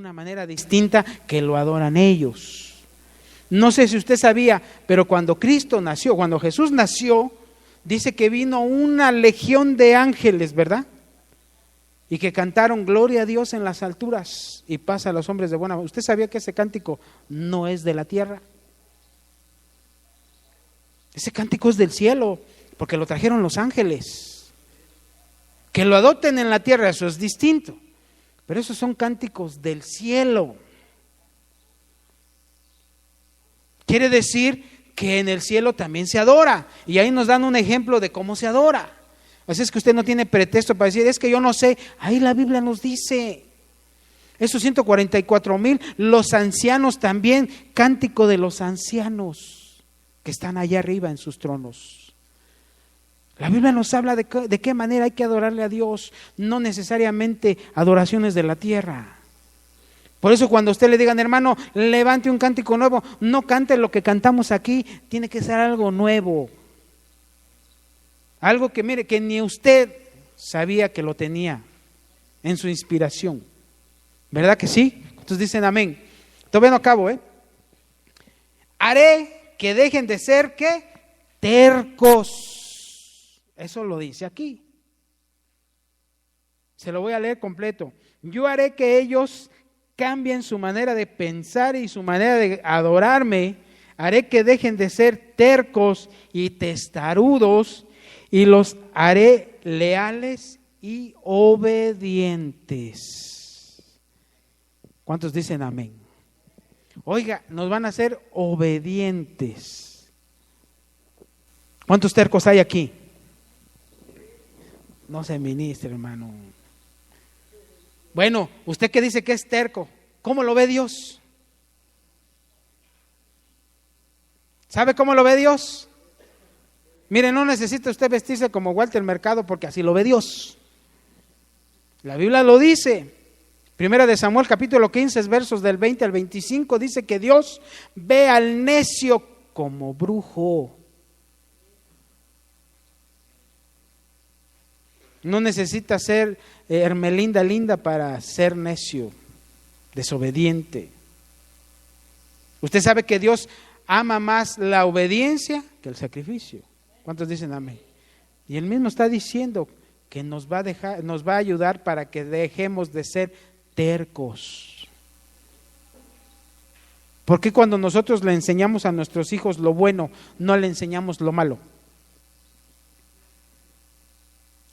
una manera distinta que lo adoran ellos. No sé si usted sabía, pero cuando Cristo nació, cuando Jesús nació, dice que vino una legión de ángeles, ¿verdad? Y que cantaron gloria a Dios en las alturas y paz a los hombres de buena. ¿Usted sabía que ese cántico no es de la tierra? Ese cántico es del cielo, porque lo trajeron los ángeles. Que lo adopten en la tierra, eso es distinto. Pero esos son cánticos del cielo. Quiere decir que en el cielo también se adora. Y ahí nos dan un ejemplo de cómo se adora. Así es que usted no tiene pretexto para decir, es que yo no sé. Ahí la Biblia nos dice. Esos 144,000, los ancianos también, cántico de los ancianos que están allá arriba en sus tronos. La Biblia nos habla de qué manera hay que adorarle a Dios, no necesariamente adoraciones de la tierra. Por eso cuando usted le digan, hermano, levante un cántico nuevo, no cante lo que cantamos aquí, tiene que ser algo nuevo. Algo que mire, que ni usted sabía que lo tenía en su inspiración. ¿Verdad que sí? Entonces dicen amén. Todavía no acabo, Haré que dejen de ser, ¿qué? Tercos. Eso lo dice aquí. Se lo voy a leer completo. Yo haré que ellos cambien su manera de pensar y su manera de adorarme. Haré que dejen de ser tercos y testarudos y los haré leales y obedientes. ¿Cuántos dicen amén? Oiga, nos van a hacer obedientes. ¿Cuántos tercos hay aquí? No se ministre, hermano. Bueno, usted que dice que es terco, ¿cómo lo ve Dios? ¿Sabe cómo lo ve Dios? Mire, no necesita usted vestirse como Walter Mercado porque así lo ve Dios. La Biblia lo dice. Primera de Samuel capítulo 15, versos del 20 al 25, dice que Dios ve al necio como brujo. No necesita ser Hermelinda linda para ser necio, desobediente. Usted sabe que Dios ama más la obediencia que el sacrificio. ¿Cuántos dicen amén? Y Él mismo está diciendo que nos va a ayudar para que dejemos de ser tercos. ¿Por qué cuando nosotros le enseñamos a nuestros hijos lo bueno, no le enseñamos lo malo?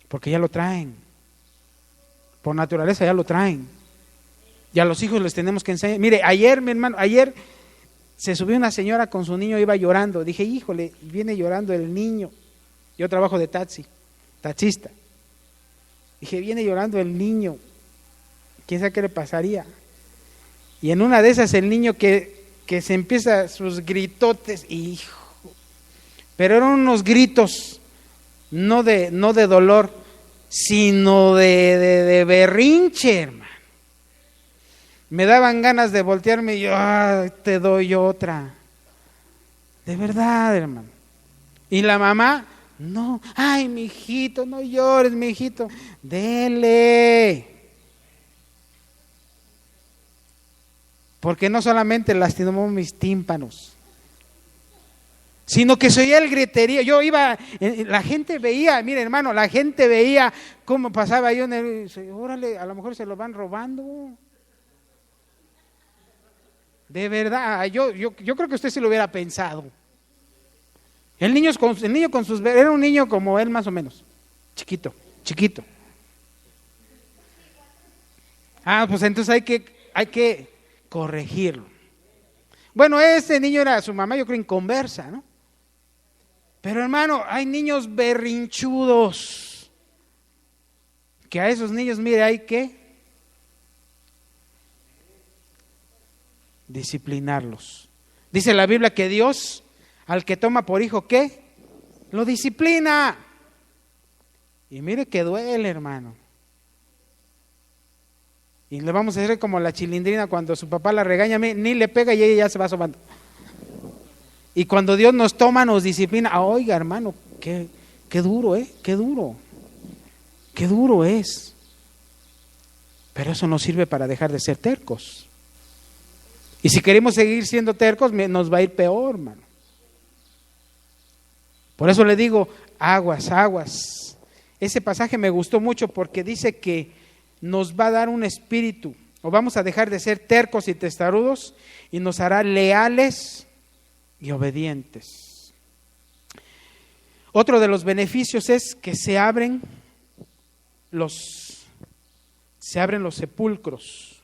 Porque ya lo traen. Por naturaleza ya lo traen. Y a los hijos les tenemos que enseñar. Mire, ayer, mi hermano, se subió una señora con su niño, iba llorando. Dije, híjole, viene llorando el niño. Yo trabajo de taxista. Dije, viene llorando el niño. ¿Quién sabe qué le pasaría? Y en una de esas el niño que se empieza sus gritotes, hijo. Pero eran unos gritos, no de dolor, sino de berrinche, hermano. Me daban ganas de voltearme y yo, te doy otra. De verdad, hermano. Y la mamá, no, ay, mijito, no llores, mijito, dele. Porque no solamente lastimó mis tímpanos, sino que se oía el griterío. Yo iba, la gente veía, mire hermano, la gente veía cómo pasaba yo en el, órale, a lo mejor se lo van robando. De verdad, yo creo que usted se lo hubiera pensado. El niño con sus, era un niño como él más o menos, chiquito. Pues entonces hay que corregirlo. Bueno, este niño era su mamá, yo creo inconversa, ¿no? Pero hermano, hay niños berrinchudos, que a esos niños, mire, hay que disciplinarlos. Dice la Biblia que Dios, al que toma por hijo, ¿qué? Lo disciplina. Y mire que duele, hermano. Y le vamos a hacer como la Chilindrina cuando su papá la regaña, ni le pega y ella ya se va asomando. Y cuando Dios nos toma, nos disciplina. Oiga, hermano, qué duro, qué duro es. Pero eso nos sirve para dejar de ser tercos. Y si queremos seguir siendo tercos, nos va a ir peor, hermano. Por eso le digo, aguas, aguas. Ese pasaje me gustó mucho porque dice que nos va a dar un espíritu, o vamos a dejar de ser tercos y testarudos, y nos hará leales y obedientes. Otro de los beneficios es que se abren los sepulcros.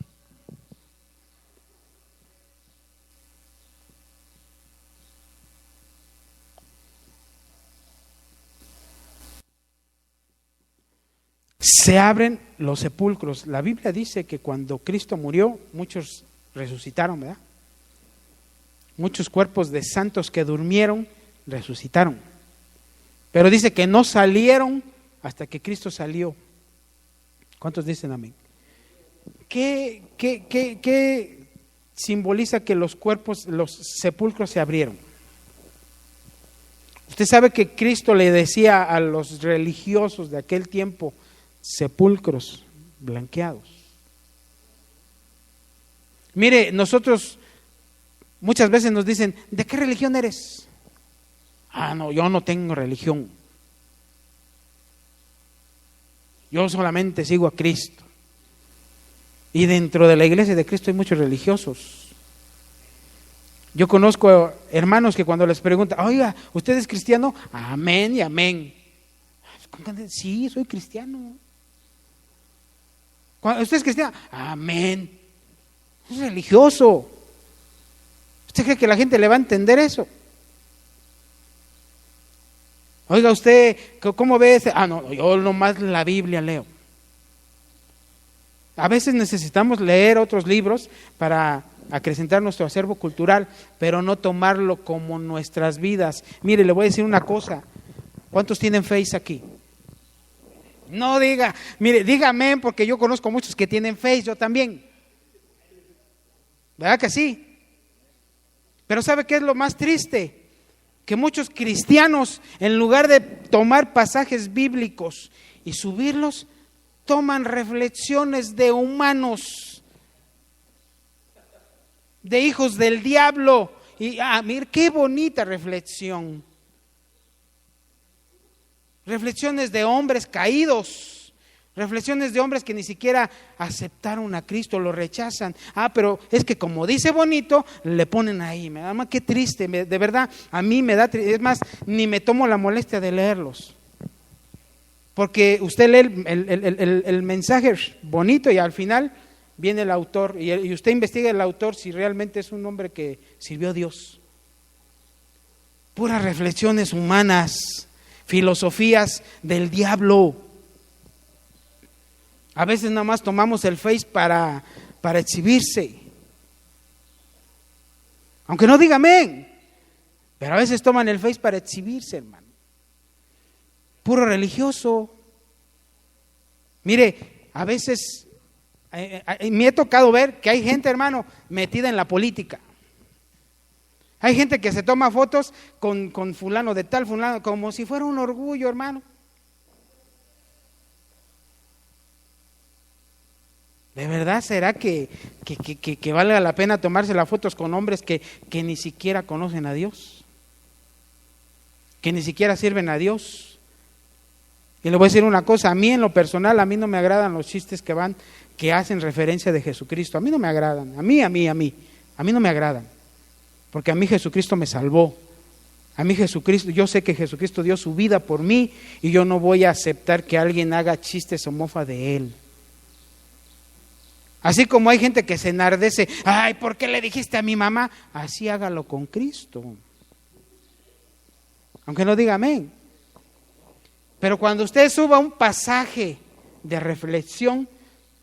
Se abren los sepulcros. La Biblia dice que cuando Cristo murió, muchos resucitaron, ¿verdad? Muchos cuerpos de santos que durmieron, resucitaron. Pero dice que no salieron hasta que Cristo salió. ¿Cuántos dicen amén? ¿Qué simboliza que los sepulcros se abrieron? Usted sabe que Cristo le decía a los religiosos de aquel tiempo, sepulcros blanqueados. Mire, nosotros muchas veces nos dicen, ¿de qué religión eres? No, yo no tengo religión. Yo solamente sigo a Cristo. Y dentro de la iglesia de Cristo hay muchos religiosos. Yo conozco hermanos que cuando les preguntan, oiga, ¿usted es cristiano? Amén y amén. Sí, soy cristiano. ¿Usted es cristiano? Amén. Es religioso. ¿Usted cree que la gente le va a entender eso? Oiga, ¿usted cómo ve ese? No, yo nomás la Biblia leo. A veces necesitamos leer otros libros para acrecentar nuestro acervo cultural, pero no tomarlo como nuestras vidas. Mire, le voy a decir una cosa. ¿Cuántos tienen Face aquí? No diga, mire, dígame, porque yo conozco muchos que tienen Face, yo también. ¿Verdad que sí? Pero ¿sabe qué es lo más triste? Que muchos cristianos, en lugar de tomar pasajes bíblicos y subirlos, toman reflexiones de humanos, de hijos del diablo. Y mire, qué bonita reflexión. Reflexiones de hombres caídos, reflexiones de hombres que ni siquiera aceptaron a Cristo, lo rechazan. Pero es que como dice bonito, le ponen ahí. Me da más, qué triste, de verdad, a mí me da triste. Es más, ni me tomo la molestia de leerlos. Porque usted lee el mensaje bonito y al final viene el autor y usted investiga el autor si realmente es un hombre que sirvió a Dios. Puras reflexiones humanas, filosofías del diablo. A veces nada más tomamos el Face para exhibirse. Aunque no diga amén, pero a veces toman el Face para exhibirse, hermano. Puro religioso. Mire, a veces me he tocado ver que hay gente, hermano, metida en la política. Hay gente que se toma fotos con fulano de tal, fulano, como si fuera un orgullo, hermano. ¿De verdad será que valga la pena tomarse las fotos con hombres que ni siquiera conocen a Dios? Que ni siquiera sirven a Dios. Y le voy a decir una cosa, a mí en lo personal, a mí no me agradan los chistes que hacen referencia de Jesucristo. A mí no me agradan, a mí no me agradan. Porque a mí Jesucristo me salvó. A mí Jesucristo, yo sé que Jesucristo dio su vida por mí y yo no voy a aceptar que alguien haga chistes o mofa de Él. Así como hay gente que se enardece, ¿por qué le dijiste a mi mamá? Así hágalo con Cristo. Aunque no diga amén. Pero cuando usted suba un pasaje de reflexión,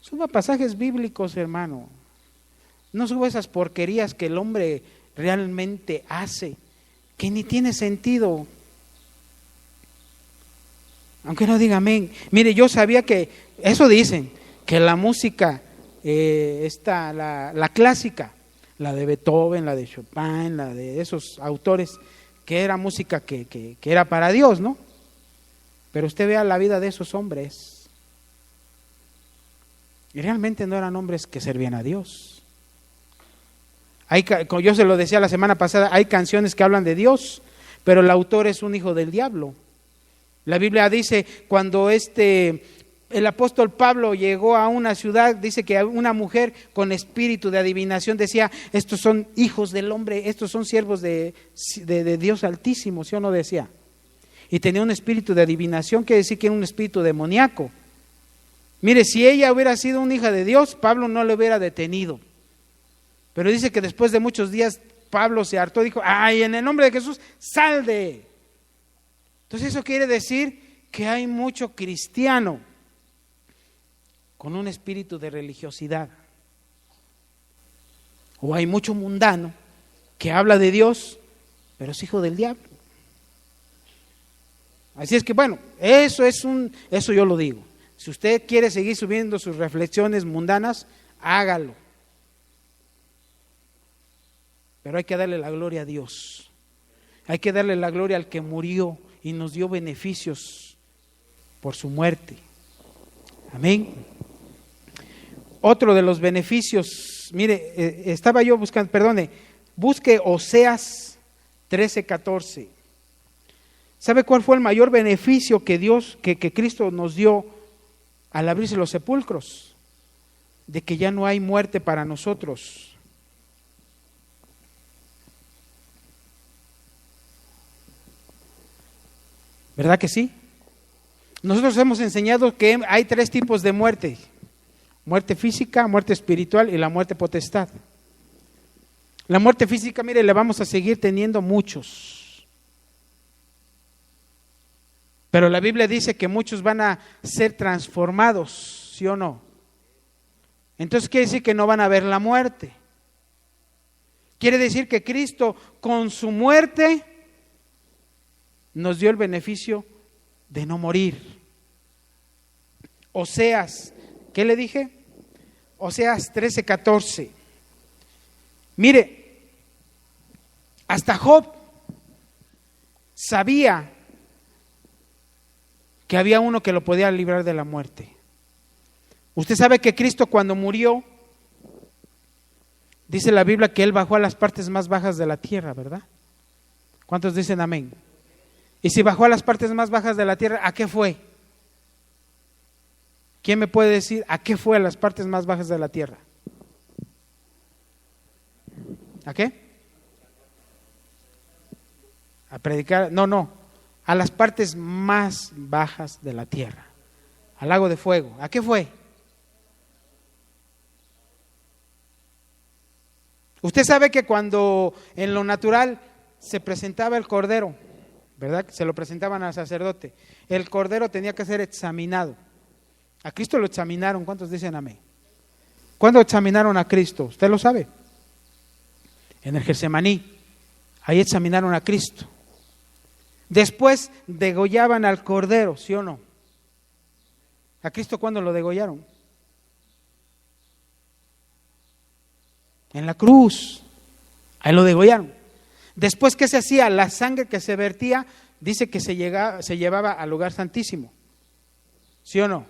suba pasajes bíblicos, hermano. No suba esas porquerías que el hombre realmente hace, que ni tiene sentido. Aunque no diga amén. Mire, yo sabía que, eso dicen, que la música, la clásica, la de Beethoven, la de Chopin, la de esos autores, que era música que era para Dios, ¿no? Pero usted vea la vida de esos hombres. Y realmente no eran hombres que servían a Dios. Como yo se lo decía la semana pasada, hay canciones que hablan de Dios, pero el autor es un hijo del diablo. La Biblia dice, cuando el apóstol Pablo llegó a una ciudad, dice que una mujer con espíritu de adivinación decía, estos son hijos del hombre, estos son siervos de Dios Altísimo, ¿sí o no decía? Y tenía un espíritu de adivinación, quiere decir que era un espíritu demoníaco. Mire, si ella hubiera sido una hija de Dios, Pablo no le hubiera detenido. Pero dice que después de muchos días Pablo se hartó y dijo, ¡ay, en el nombre de Jesús, sal de! Entonces eso quiere decir que hay mucho cristiano con un espíritu de religiosidad. O hay mucho mundano que habla de Dios, pero es hijo del diablo. Así es que bueno, eso yo lo digo. Si usted quiere seguir subiendo sus reflexiones mundanas, hágalo. Pero hay que darle la gloria a Dios. Hay que darle la gloria al que murió y nos dio beneficios por su muerte. Amén. Otro de los beneficios, mire, estaba yo buscando, busque Oseas 13:14. ¿Sabe cuál fue el mayor beneficio que Cristo nos dio al abrirse los sepulcros? De que ya no hay muerte para nosotros. ¿Verdad que sí? Nosotros hemos enseñado que hay 3 tipos de muerte: muerte física, muerte espiritual y la muerte potestad. La muerte física, mire, le vamos a seguir teniendo muchos. Pero la Biblia dice que muchos van a ser transformados, ¿sí o no? Entonces quiere decir que no van a ver la muerte. Quiere decir que Cristo con su muerte nos dio el beneficio de no morir. Oseas, ¿qué le dije? Oseas 13:14. Mire, hasta Job sabía que había uno que lo podía librar de la muerte. Usted sabe que Cristo cuando murió, dice la Biblia que Él bajó a las partes más bajas de la tierra, ¿verdad? ¿Cuántos dicen amén? Y si bajó a las partes más bajas de la tierra, ¿a qué fue? ¿Quién me puede decir a qué fue a las partes más bajas de la tierra? ¿A qué? A predicar, no, a las partes más bajas de la tierra, al lago de fuego. ¿A qué fue? Usted sabe que cuando en lo natural se presentaba el cordero, ¿verdad? Se lo presentaban al sacerdote. El cordero tenía que ser examinado. A Cristo lo examinaron. ¿Cuántos dicen amén? ¿Cuándo examinaron a Cristo? ¿Usted lo sabe? En el Getsemaní. Ahí examinaron a Cristo. Después degollaban al cordero, ¿sí o no? ¿A Cristo cuándo lo degollaron? En la cruz. Ahí lo degollaron. Después, ¿qué se hacía? La sangre que se vertía, dice que se llevaba al lugar santísimo. ¿Sí o no?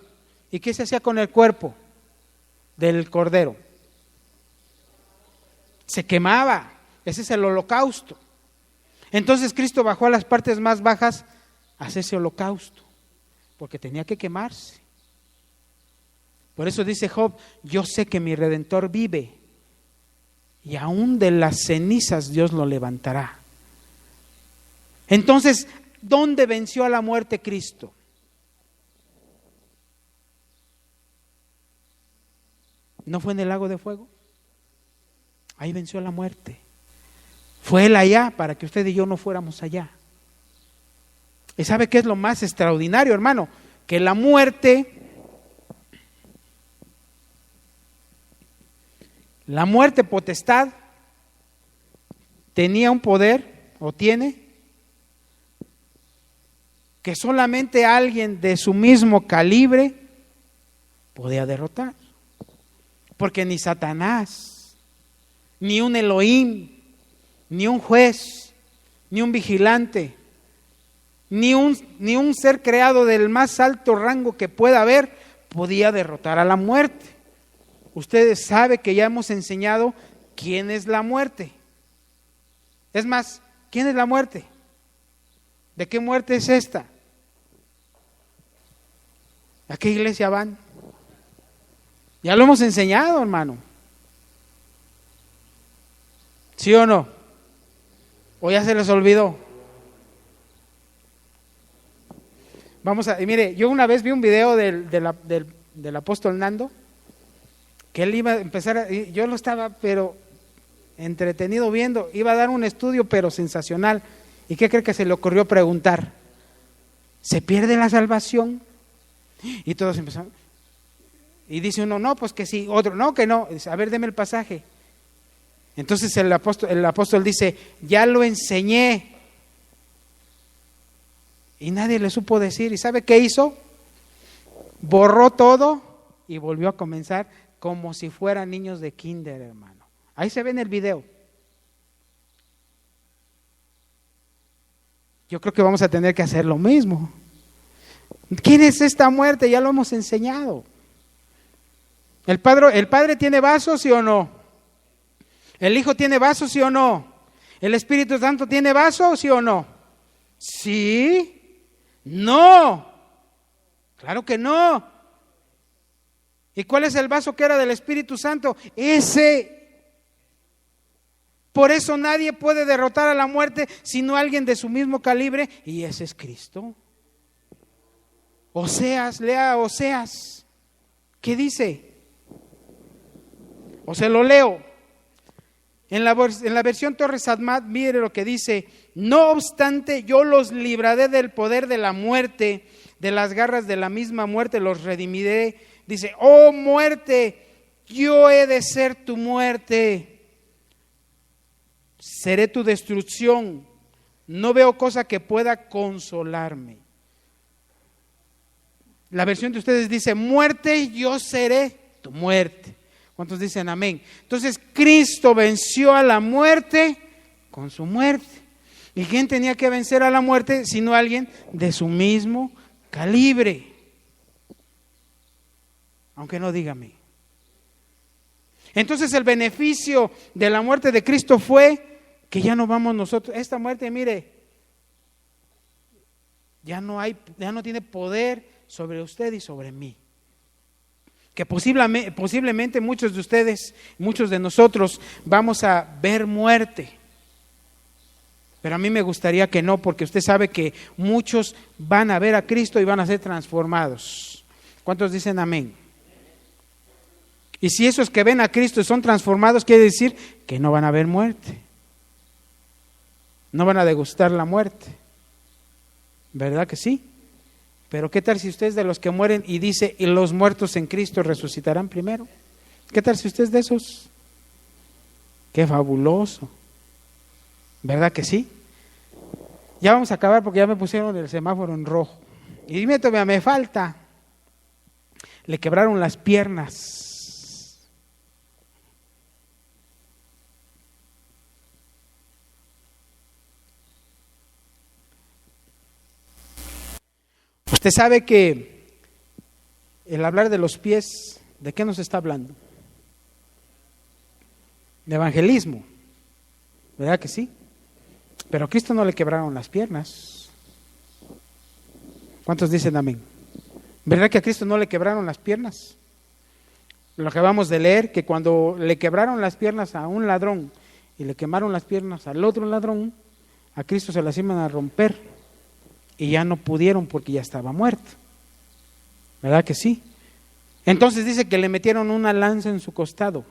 ¿Y qué se hacía con el cuerpo del cordero? Se quemaba. Ese es el holocausto. Entonces Cristo bajó a las partes más bajas a hacer ese holocausto, porque tenía que quemarse. Por eso dice Job, yo sé que mi Redentor vive, y aún de las cenizas Dios lo levantará. Entonces, ¿dónde venció a la muerte Cristo? ¿No fue en el lago de fuego? Ahí venció a la muerte. Fue Él allá para que usted y yo no fuéramos allá. ¿Y sabe qué es lo más extraordinario, hermano? Que la muerte potestad tenía un poder, o tiene, que solamente alguien de su mismo calibre podía derrotar. Porque ni Satanás, ni un Elohim, ni un juez, ni un vigilante, ni un ser creado del más alto rango que pueda haber, podía derrotar a la muerte. ustedes saben que ya hemos enseñado quién es la muerte. Es más, ¿quién es la muerte? ¿De qué muerte es esta? ¿A qué iglesia van? Ya lo hemos enseñado, hermano. ¿Sí o no? ¿O ya se les olvidó? Vamos a, mire, yo una vez vi un video del apóstol Nando, que él iba a empezar, yo lo estaba, pero entretenido viendo, iba a dar un estudio, pero sensacional. ¿Y qué cree que se le ocurrió preguntar? ¿Se pierde la salvación? Y todos empezaron. Y dice uno, no, pues que sí, otro, no, que no. Dice, a ver, deme el pasaje. Entonces el apóstol dice, ya lo enseñé. Y nadie le supo decir. ¿Y sabe qué hizo? Borró todo y volvió a comenzar como si fueran niños de kinder, hermano. Ahí se ve en el video. Yo creo que vamos a tener que hacer lo mismo. ¿Quién es esta muerte? Ya lo hemos enseñado. ¿El Padre tiene vasos, sí o no? ¿El Hijo tiene vasos, sí o no? ¿El Espíritu Santo tiene vasos, sí o no? ¿Sí? No. Claro que no. ¿Y cuál es el vaso que era del Espíritu Santo? Ese. Por eso nadie puede derrotar a la muerte sino alguien de su mismo calibre, y ese es Cristo. Oseas, lea Oseas. ¿Qué dice? O se lo leo. En la versión Torres Admat, mire lo que dice: no obstante, yo los libraré del poder de la muerte, de las garras de la misma muerte los redimiré. Dice: oh muerte, yo he de ser tu muerte, seré tu destrucción, no veo cosa que pueda consolarme. La versión de ustedes dice: muerte, yo seré tu muerte. ¿Cuántos dicen amén? Entonces Cristo venció a la muerte con su muerte. ¿Y quién tenía que vencer a la muerte sino alguien de su mismo calibre? Aunque no diga amén. Entonces el beneficio de la muerte de Cristo fue que ya no vamos nosotros. Esta muerte, mire, ya no tiene poder sobre usted y sobre mí. Que posiblemente muchos de ustedes, muchos de nosotros vamos a ver muerte. Pero a mí me gustaría que no, porque usted sabe que muchos van a ver a Cristo y van a ser transformados. ¿Cuántos dicen amén? Y si esos que ven a Cristo y son transformados, quiere decir que no van a ver muerte. No van a degustar la muerte. ¿Verdad que sí? Pero ¿qué tal si usted es de los que mueren y dice, y los muertos en Cristo resucitarán primero? ¿Qué tal si usted es de esos? ¡Qué fabuloso! ¿Verdad que sí? Ya vamos a acabar porque ya me pusieron el semáforo en rojo. Y dime, todavía me falta. Le quebraron las piernas. Usted sabe que el hablar de los pies, ¿de qué nos está hablando? De evangelismo, ¿verdad que sí? Pero a Cristo no le quebraron las piernas. ¿Cuántos dicen amén? ¿Verdad que a Cristo no le quebraron las piernas? Lo acabamos de leer, que cuando le quebraron las piernas a un ladrón y le quemaron las piernas al otro ladrón, a Cristo se las iban a romper. Y ya no pudieron porque ya estaba muerto. ¿Verdad que sí? Entonces dice que le metieron una lanza en su costado.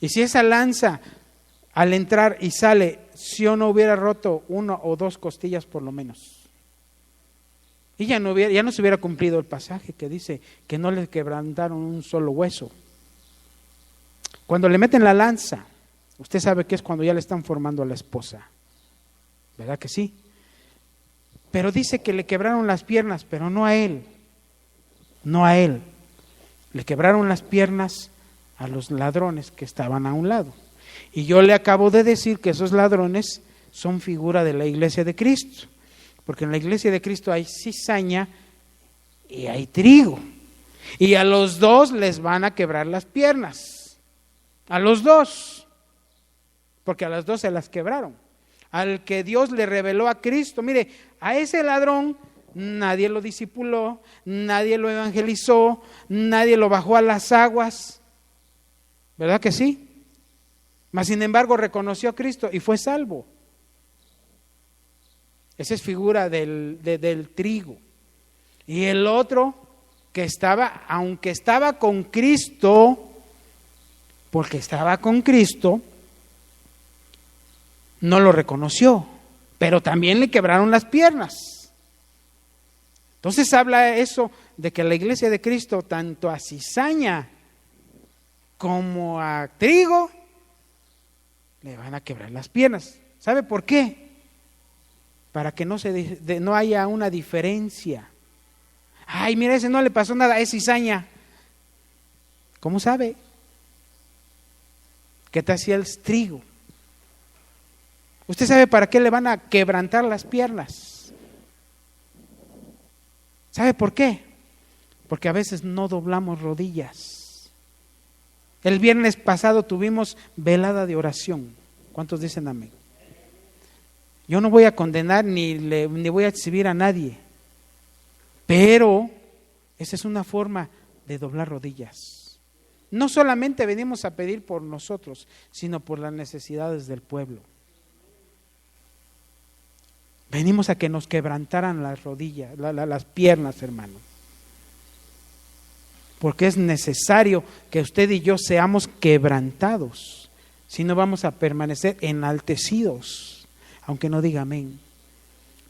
Y si esa lanza al entrar y sale, si o no hubiera roto una o dos costillas por lo menos. Y ya no se hubiera cumplido el pasaje que dice que no le quebrantaron un solo hueso. Cuando le meten la lanza, usted sabe que es cuando ya le están formando a la esposa. ¿Verdad que sí? Pero dice que le quebraron las piernas, pero no a él. No a él. Le quebraron las piernas a los ladrones que estaban a un lado. Y yo le acabo de decir que esos ladrones son figura de la iglesia de Cristo. Porque en la iglesia de Cristo hay cizaña y hay trigo. Y a los dos les van a quebrar las piernas. A los dos. Porque a las dos se las quebraron. Al que Dios le reveló a Cristo. Mire, a ese ladrón nadie lo discipuló, nadie lo evangelizó, nadie lo bajó a las aguas. ¿Verdad que sí? Mas sin embargo reconoció a Cristo y fue salvo. Esa es figura del trigo. Y el otro que estaba, aunque estaba con Cristo, porque estaba con Cristo, no lo reconoció, pero también le quebraron las piernas. Entonces habla eso de que la iglesia de Cristo, tanto a cizaña como a trigo, le van a quebrar las piernas. ¿Sabe por qué? Para que no haya una diferencia. Ay, mira, ese no le pasó nada, es cizaña. ¿Cómo sabe? ¿Qué te hacía el trigo? ¿Usted sabe para qué le van a quebrantar las piernas? ¿Sabe por qué? Porque a veces no doblamos rodillas. El viernes pasado tuvimos velada de oración. ¿Cuántos dicen amén? Yo no voy a condenar ni voy a exhibir a nadie, pero esa es una forma de doblar rodillas. No solamente venimos a pedir por nosotros, sino por las necesidades del pueblo. Venimos a que nos quebrantaran las rodillas, las piernas, hermano. Porque es necesario que usted y yo seamos quebrantados, si no vamos a permanecer enaltecidos, aunque no diga amén.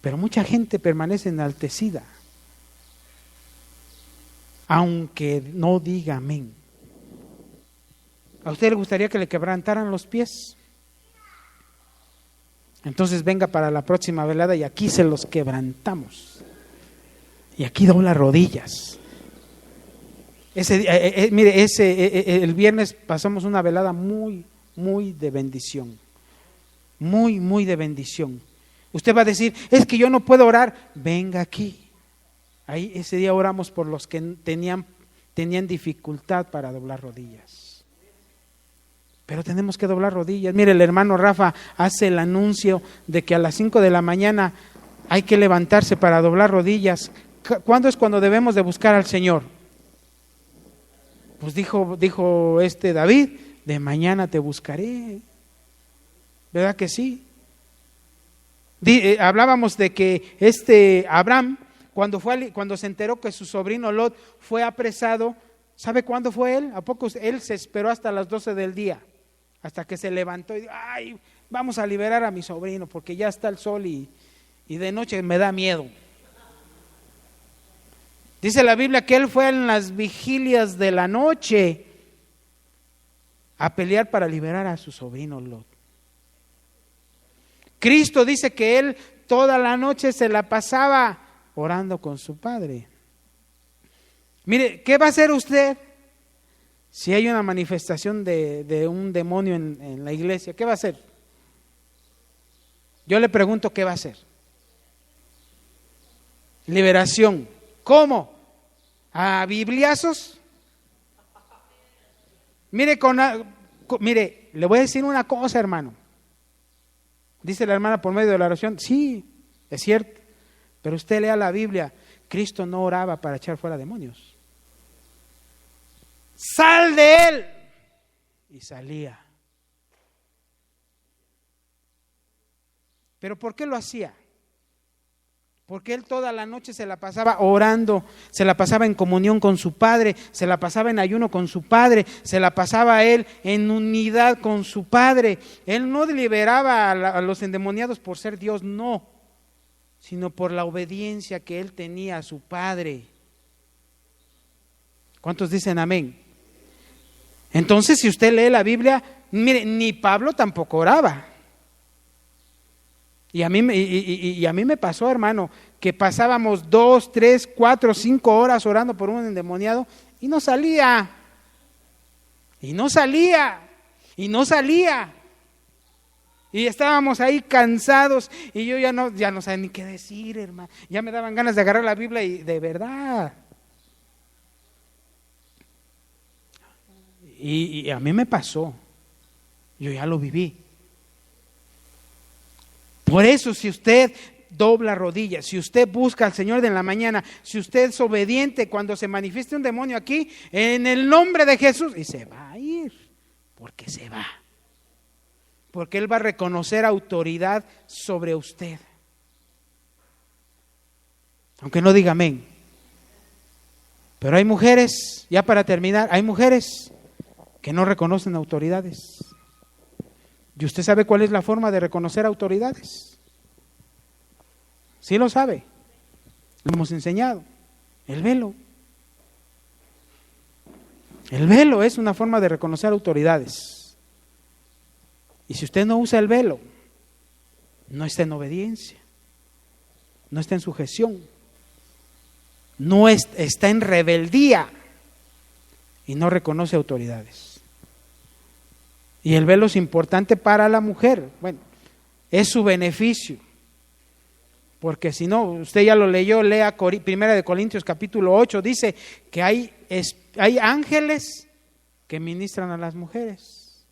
Pero mucha gente permanece enaltecida, aunque no diga amén. ¿A usted le gustaría que le quebrantaran los pies? Entonces venga para la próxima velada y aquí se los quebrantamos. Y aquí dobla rodillas. El viernes pasamos una velada muy de bendición. Muy de bendición. Usted va a decir, es que yo no puedo orar. Venga aquí. Ahí ese día oramos por los que tenían dificultad para doblar rodillas. Pero tenemos que doblar rodillas. Mire, el hermano Rafa hace el anuncio de que a las 5 de la mañana hay que levantarse para doblar rodillas. ¿Cuándo es cuando debemos de buscar al Señor? Pues dijo David, de mañana te buscaré. ¿Verdad que sí? Hablábamos de que Abraham, cuando se enteró que su sobrino Lot fue apresado, ¿sabe cuándo fue él? ¿A poco él se esperó hasta las 12 del día? Hasta que se levantó y dijo, ay, vamos a liberar a mi sobrino porque ya está el sol y de noche me da miedo. Dice la Biblia que él fue en las vigilias de la noche a pelear para liberar a su sobrino Lot. Cristo dice que él toda la noche se la pasaba orando con su Padre. Mire, ¿qué va a hacer usted si hay una manifestación de un demonio en la iglesia? ¿Qué va a hacer? Yo le pregunto, ¿qué va a hacer? Liberación. ¿Cómo? ¿A bibliazos? Mire, le voy a decir una cosa, hermano. Dice la hermana por medio de la oración, sí, es cierto, pero usted lea la Biblia, Cristo no oraba para echar fuera demonios. ¡Sal de él! Y salía. ¿Pero por qué lo hacía? Porque él toda la noche se la pasaba orando, se la pasaba en comunión con su Padre, se la pasaba en ayuno con su Padre, se la pasaba él en unidad con su Padre. Él no liberaba a los endemoniados por ser Dios, no, sino por la obediencia que él tenía a su Padre. ¿Cuántos dicen amén? Entonces, si usted lee la Biblia, mire, ni Pablo tampoco oraba. Y a mí me pasó, hermano, que pasábamos 2, 3, 4, 5 horas orando por un endemoniado y no salía. Y estábamos ahí cansados y yo ya no sabía ni qué decir, hermano. Ya me daban ganas de agarrar la Biblia y de verdad. Y a mí me pasó. Yo ya lo viví. Por eso, si usted dobla rodillas, si usted busca al Señor en la mañana, si usted es obediente cuando se manifieste un demonio aquí, en el nombre de Jesús, y se va a ir, porque se va. Porque Él va a reconocer autoridad sobre usted. Aunque no diga amén. Pero hay mujeres, ya para terminar, hay mujeres que no reconocen autoridades. ¿Y usted sabe cuál es la forma de reconocer autoridades? Sí lo sabe. Lo hemos enseñado. El velo. El velo es una forma de reconocer autoridades. Y si usted no usa el velo, no está en obediencia, no está en sujeción, no está en rebeldía y no reconoce autoridades. Y el velo es importante para la mujer. Bueno, es su beneficio. Porque si no, usted ya lo leyó, lea 1 Corintios capítulo 8, dice que hay ángeles que ministran a las mujeres.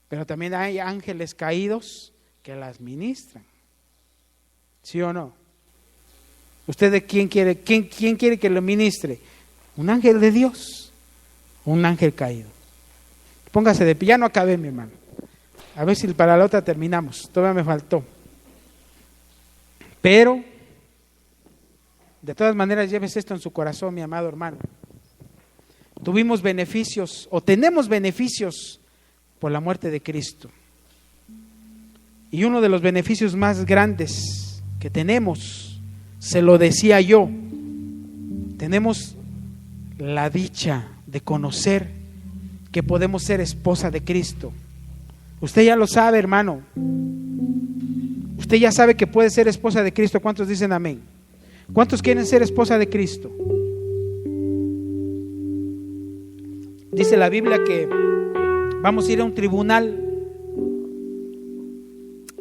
Pero también hay ángeles caídos que las ministran. ¿Sí o no? ¿Usted de quién quiere que lo ministre? ¿Un ángel de Dios o un ángel caído? Póngase de pie, ya no acabé, mi hermano. A ver si para la otra terminamos, todavía me faltó. Pero, de todas maneras, llévese esto en su corazón, mi amado hermano. Tuvimos beneficios, o tenemos beneficios, por la muerte de Cristo. Y uno de los beneficios más grandes que tenemos, se lo decía yo, tenemos la dicha de conocer que podemos ser esposa de Cristo. Usted ya lo sabe, hermano. Usted ya sabe que puede ser esposa de Cristo. ¿Cuántos dicen amén? ¿Cuántos quieren ser esposa de Cristo? Dice la Biblia que vamos a ir a un tribunal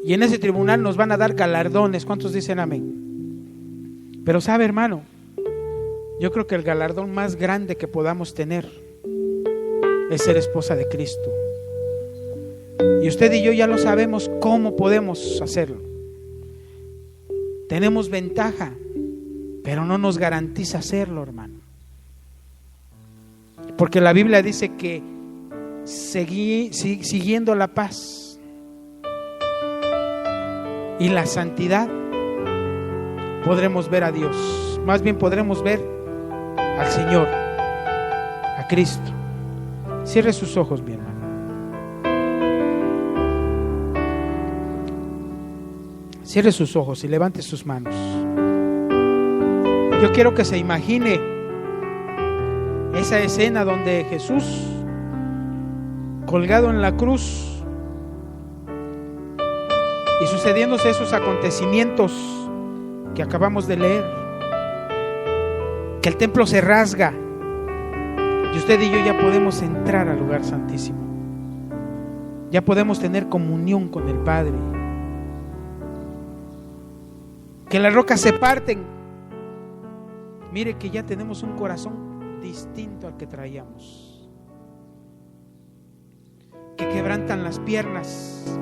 y en ese tribunal nos van a dar galardones. ¿Cuántos dicen amén? Pero sabe, hermano, yo creo que el galardón más grande que podamos tener es ser esposa de Cristo. Y usted y yo ya lo sabemos cómo podemos hacerlo. Tenemos ventaja, pero no nos garantiza hacerlo, hermano. Porque la Biblia dice que siguiendo la paz y la santidad podremos ver a Dios. Más bien podremos ver al Señor, a Cristo. Cierre sus ojos, mi hermano. Cierre sus ojos y levante sus manos. Yo quiero que se imagine esa escena donde Jesús, colgado en la cruz, y sucediéndose esos acontecimientos que acabamos de leer, que el templo se rasga y usted y yo ya podemos entrar al lugar santísimo, ya podemos tener comunión con el Padre, que las rocas se parten. Mire que ya tenemos un corazón distinto al que traíamos, que quebrantan las piernas,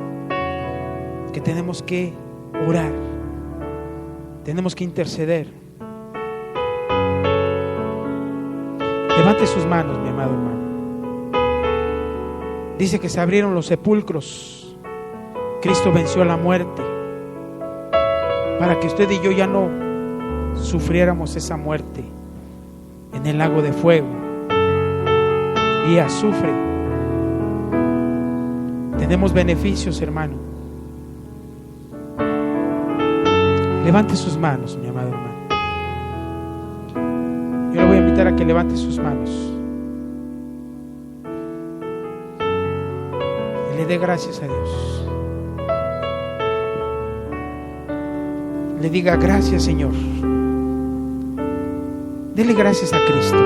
que tenemos que orar, tenemos que interceder. Levante sus manos, mi amado hermano. Dice que se abrieron los sepulcros. Cristo venció la muerte para que usted y yo ya no sufriéramos esa muerte en el lago de fuego y azufre. Tenemos beneficios, hermano. Levante sus manos, mi amado hermano. Yo le voy a invitar a que levante sus manos y le dé gracias a Dios. Le diga gracias, Señor. Dele gracias a Cristo.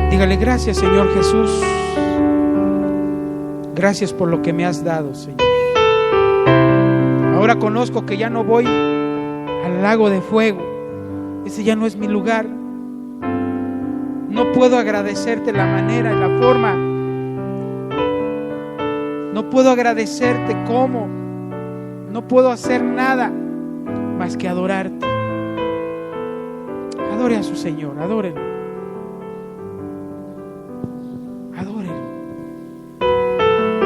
Dígale gracias, Señor Jesús. Gracias por lo que me has dado, Señor. Ahora conozco que ya no voy al lago de fuego. Ese ya no es mi lugar. No puedo agradecerte la manera y la forma. No puedo agradecerte cómo. No puedo hacer nada más que adorarte. Adore a su Señor, adórenlo. Adórenlo.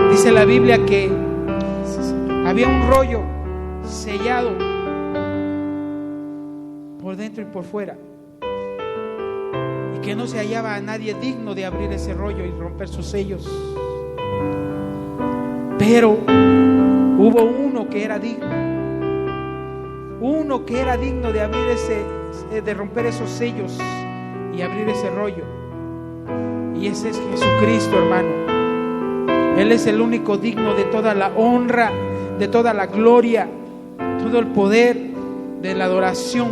Dice la Biblia que había un rollo sellado por dentro y por fuera, y que no se hallaba a nadie digno de abrir ese rollo y romper sus sellos. Pero hubo uno que era digno, uno que era digno de abrir de romper esos sellos y abrir ese rollo, y ese es Jesucristo, hermano. Él es el único digno de toda la honra, de toda la gloria, todo el poder de la adoración.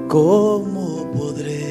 ¿Cómo podré